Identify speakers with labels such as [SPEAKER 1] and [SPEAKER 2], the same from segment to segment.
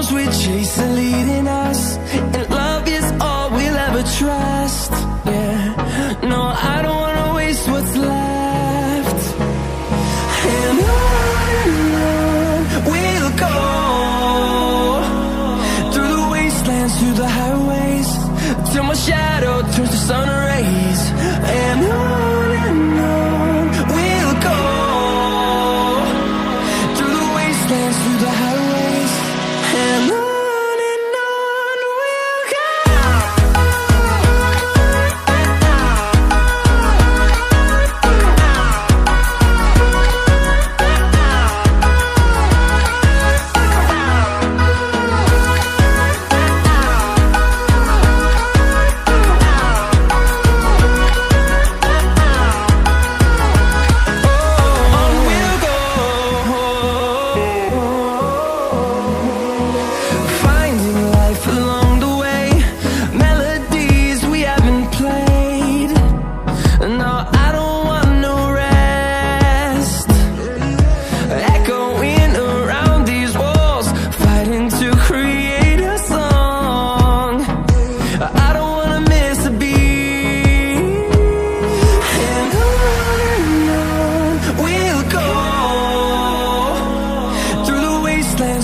[SPEAKER 1] storms we chase are leading us, and love is all we'll ever trust. Yeah, no, I don't wanna waste what's left. And on we'll go, through the wastelands, through the highways, till my shadow turns to sun rays. And on we'll go, through the wastelands, through the highways, and on we'll go.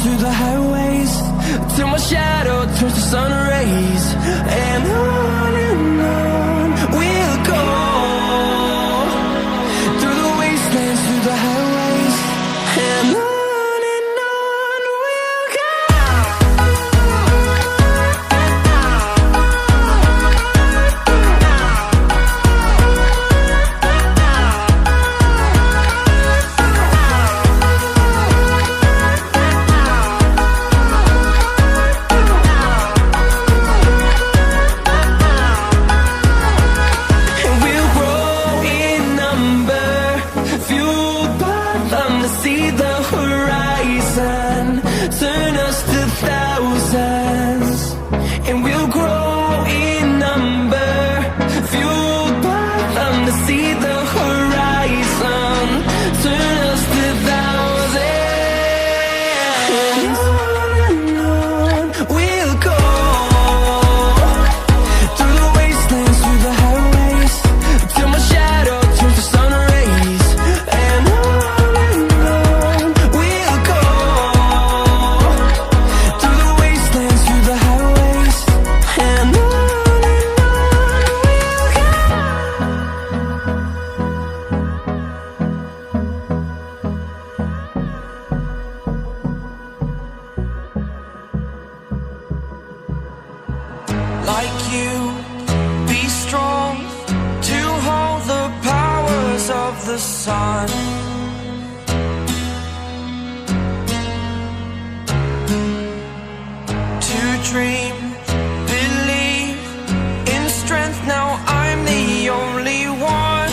[SPEAKER 1] Through the highways, till my shadow turns to sun rays. And on we'll go, through the wastelands, through the highways, and on we'll go. See the horizon, turn us to thousands, and we'll grow in number, fueled by them to see the horizon, turn us to thousands. And on we'll go, through the wastelands, through the highways, till my shadow turns to sun rays. And on like you, be strong to hold the powers of the sun. To dream, believe in strength, now I'm the only one,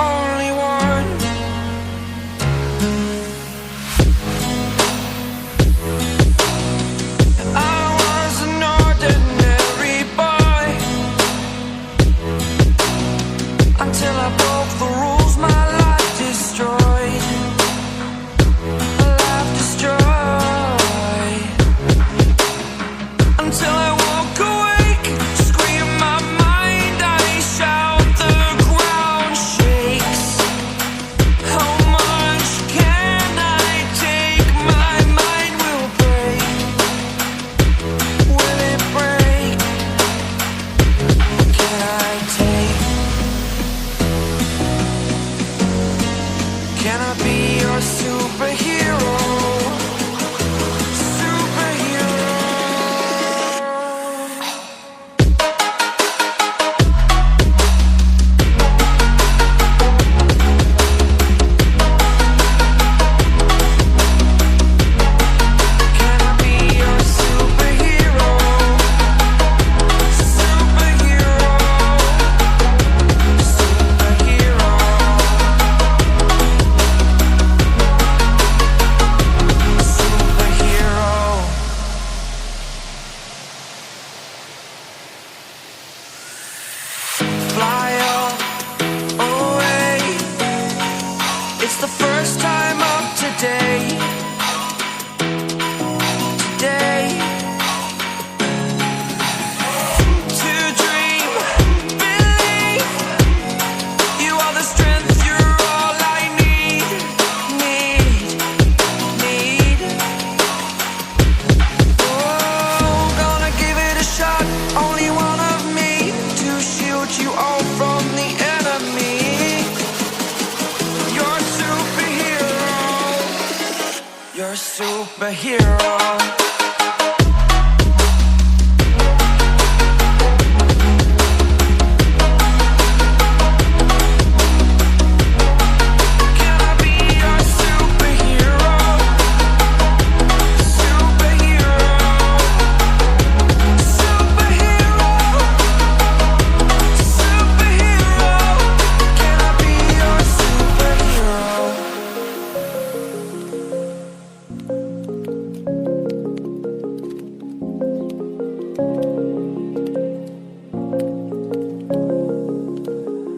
[SPEAKER 1] only one. Until I broke the rules, my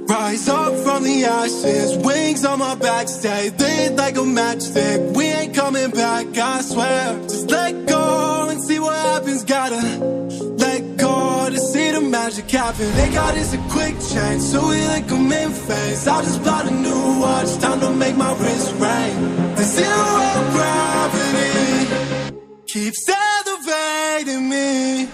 [SPEAKER 2] Rise up from the ashes, wings on my back, stay lit like a matchstick. We ain't coming back, I swear. Just let go and see what happens. Gotta let go to see the magic happen. They got us a quick change, so we like them in phase. I just bought a new watch, time to make my wrist ring. The zero gravity keeps elevating me.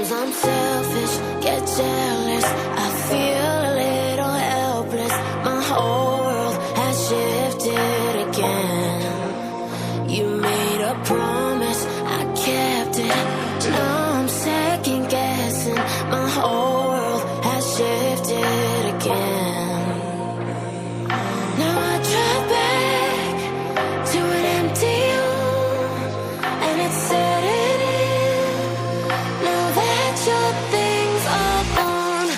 [SPEAKER 3] Sometimes I'm selfish, get jealous, I feel a little helpless. My whole world has shifted again. You made a promise, I kept it. Now I'm second guessing. My whole world has shifted again. Now I drive back to an empty home, and it's setting in. Now that your things are gone,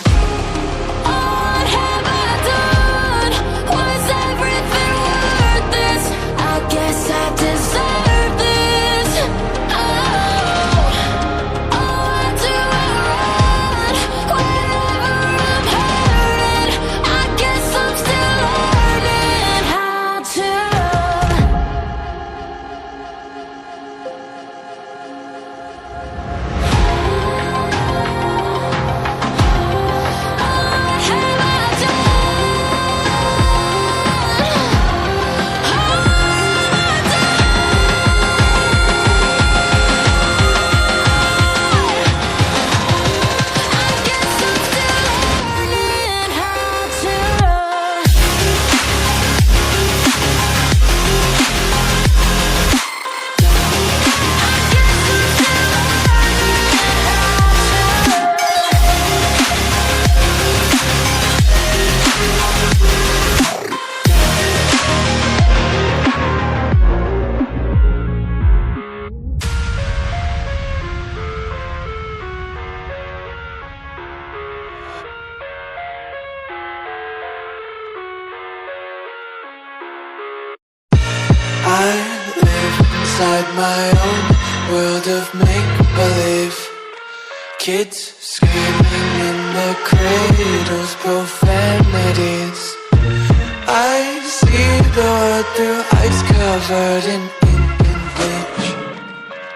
[SPEAKER 3] what have I done? Was everything worth this? I guess I deserve this. Why do I run whenever I'm hurting? I guess I'm still learning how to run. What have I
[SPEAKER 2] I live inside my own world of make-believe. Kids screaming in their cradles, profanities. I see the world through eyes covered in ink and bleach.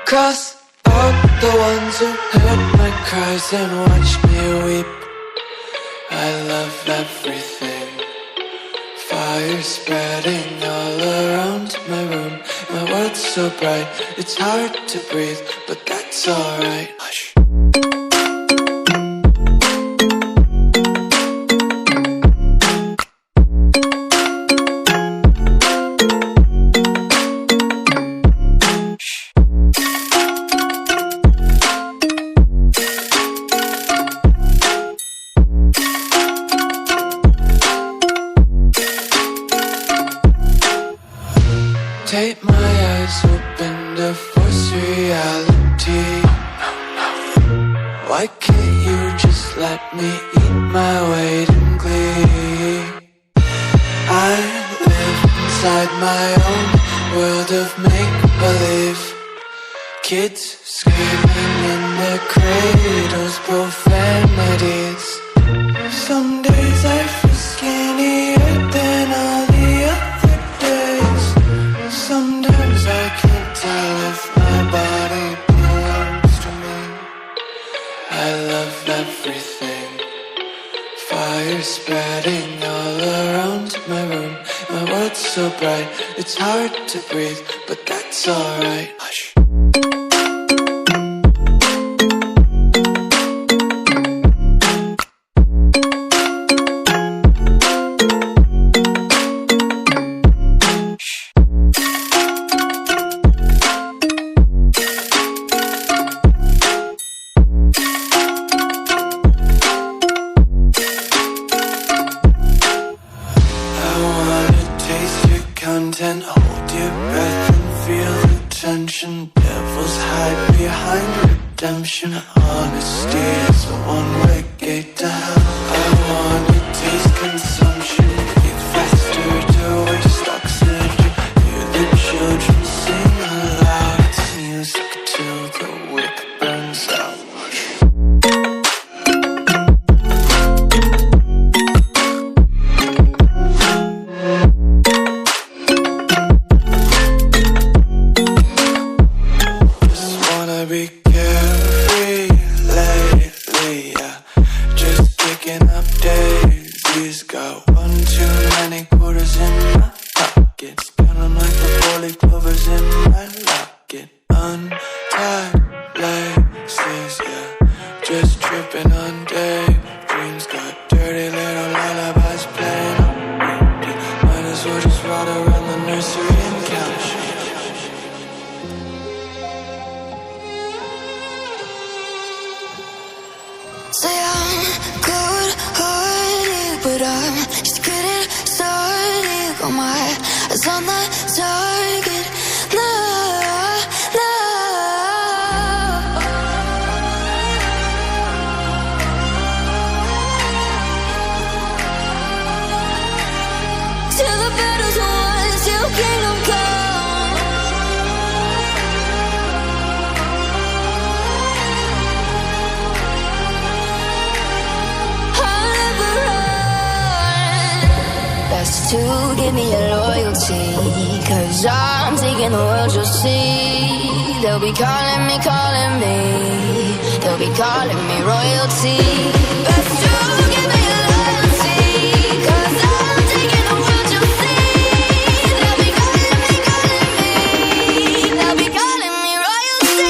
[SPEAKER 2] Cross out the ones who heard my cries and watched me weep. I love everything. Fire spreading all around my room. My world's so bright, it's hard to breathe, but that's alright. Hush. Take my eyes open to force reality. Why can't you just let me eat my weight in glee? I live inside my own world of make-believe. Kids screaming in their cradles, profanities. Some days I feel skinnier than all the other days. Sometimes I can't tell if my body belongs to me. I love everything. Fire spreading all around my room. My world's so bright, it's hard to breathe, but that's alright. Hush. Content, hold your breath and feel the tension. Devils hide behind redemption. Honesty is a one-way gate to hell. I wanna taste consumption, breathe faster to waste oxygen. Hear the children sing aloud. It's music till the wick burns out. Be carefree lately, yeah. Just picking up daisies, got
[SPEAKER 1] just tripping on day. Dreams got dirty little lullabies playing on repeat. Might as well just ride around the nursery and count sheep.
[SPEAKER 3] Say I'm good-hearted, but I'm just getting started. Got my eyes on the target. No, no. Till the battle's won, till kingdom come. Best to give me your loyalty, 'cause I'm taking the world, you'll see. They'll be calling me, they'll be calling me royalty. Best to give me your loyalty, 'cause I'm taking the world, you'll see. They'll be calling me, they'll be calling me royalty.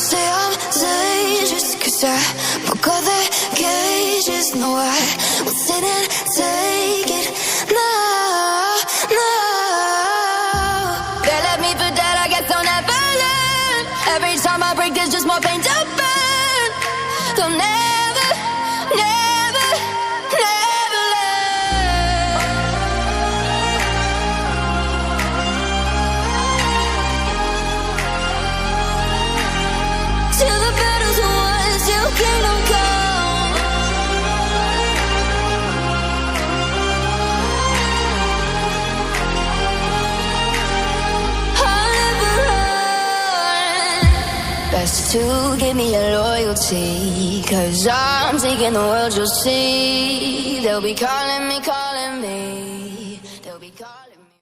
[SPEAKER 3] Say I'm dangerous, 'cause I broke all the cages. No, I will sit and take it. No, no. They left me for dead, I guess I'll never learn. Every time I break, there's just more pain to burn. They'll never, never, never learn. Till the battle's won, till kingdom come. I'll never run. Best to give me your loyalty, 'cause I'm taking the world, you'll see. They'll be calling me,